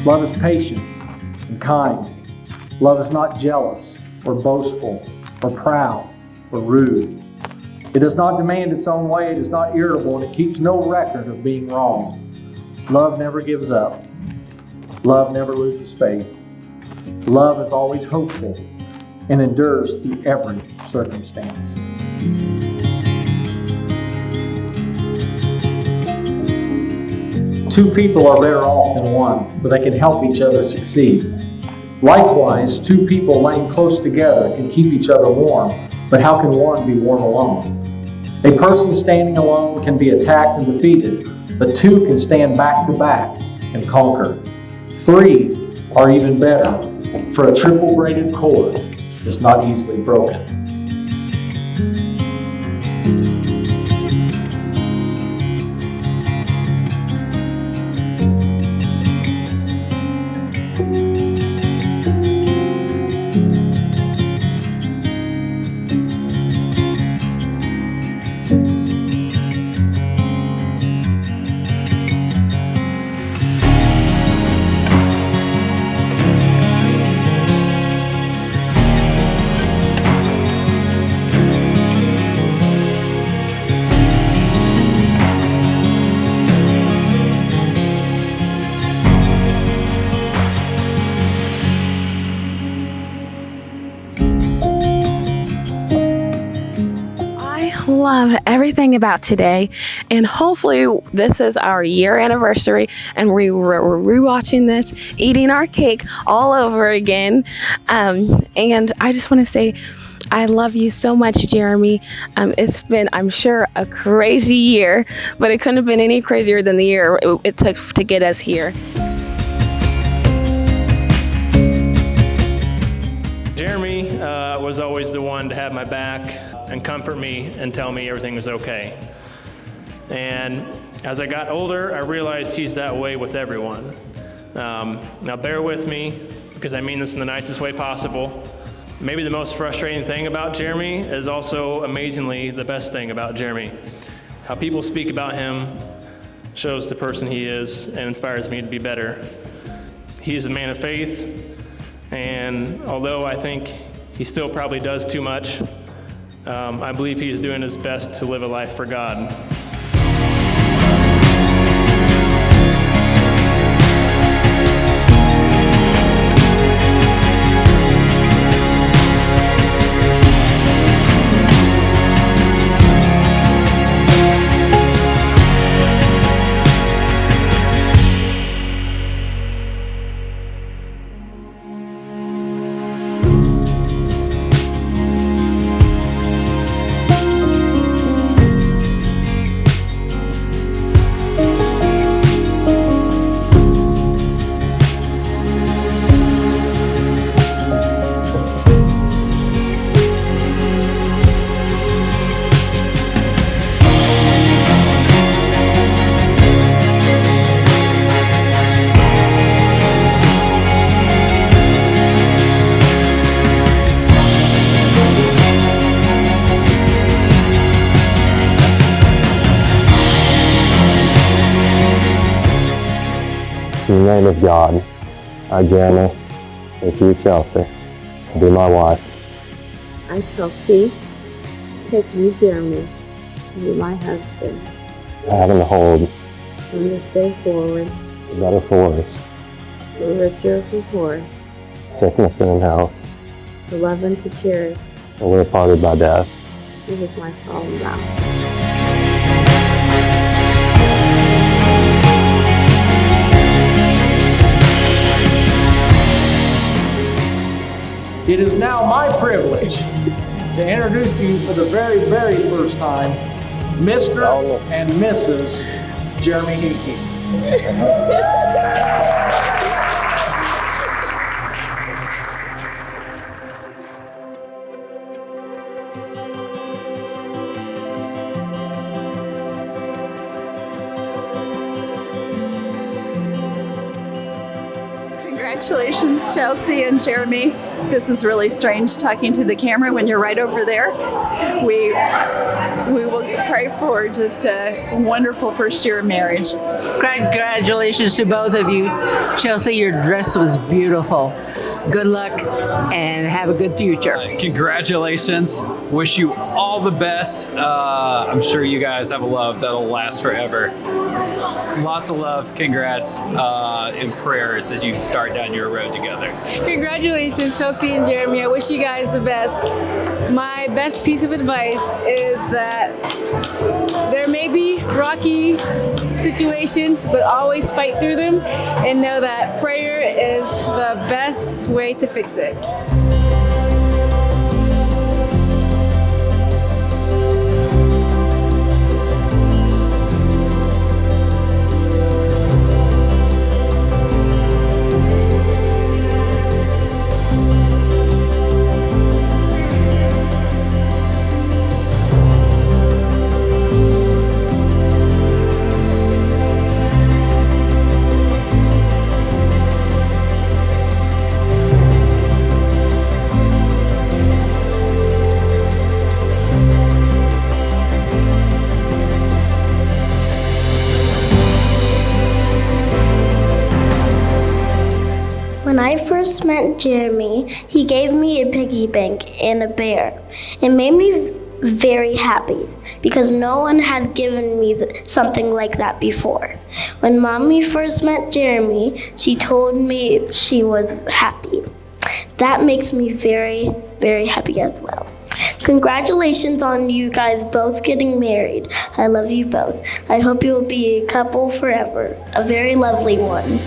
Love is patient and kind. Love is not jealous or boastful or proud or rude. It does not demand its own way, it is not irritable, and it keeps no record of being wrong. Love never gives up. Love never loses faith. Love is always hopeful and endures through every circumstance. Two people are better off than one, for they can help each other succeed. Likewise, two people laying close together can keep each other warm, but how can one be warm alone? A person standing alone can be attacked and defeated, but two can stand back to back and conquer. Three are even better, for a triple braided cord is not easily broken. Love everything about today, and hopefully this is our year anniversary and we're rewatching this, eating our cake all over again, and I just want to say I love you so much, Jeremy. It's been, I'm sure, a crazy year, but it couldn't have been any crazier than the year it took to get us here. Jeremy was always the one to have my back and comfort me and tell me everything was okay. And as I got older, I realized he's that way with everyone. Now bear with me, because I mean this in the nicest way possible. Maybe the most frustrating thing about Jeremy is also amazingly the best thing about Jeremy. How people speak about him shows the person he is and inspires me to be better. He's a man of faith, and although I think he still probably does too much, I believe he is doing his best to live a life for God. In the name of God, I, Jeremy, take you, Chelsie, to be my wife. I, Chelsie, take you, Jeremy, to be my husband. Having to hold From this day forward, for better for worse, for richer, for poor, sickness and in health, to love and to cherish. till we're parted by death. This is my solemn vow. It is now my privilege to introduce to you for the very, very first time, Mr. and Mrs. Jeremy Hickey. Congratulations, Chelsie and Jeremy. This is really strange talking to the camera when you're right over there. We will pray for just a wonderful first year of marriage. Congratulations to both of you. Chelsea, your dress was beautiful. Good luck and have a good future. Congratulations. Wish you all the best. I'm sure you guys have a love that'll last forever. Lots of love, congrats, and prayers as you start down your road together. Congratulations, Chelsie and Jeremy. I wish you guys the best. My best piece of advice is that there may be rocky situations, but always fight through them and know that prayer is the best way to fix it. When I first met Jeremy, he gave me a piggy bank and a bear. It made me very happy because no one had given me something like that before. When Mommy first met Jeremy, she told me she was happy. That makes me very, very happy as well. Congratulations on you guys both getting married. I love you both. I hope you will be a couple forever, a very lovely one.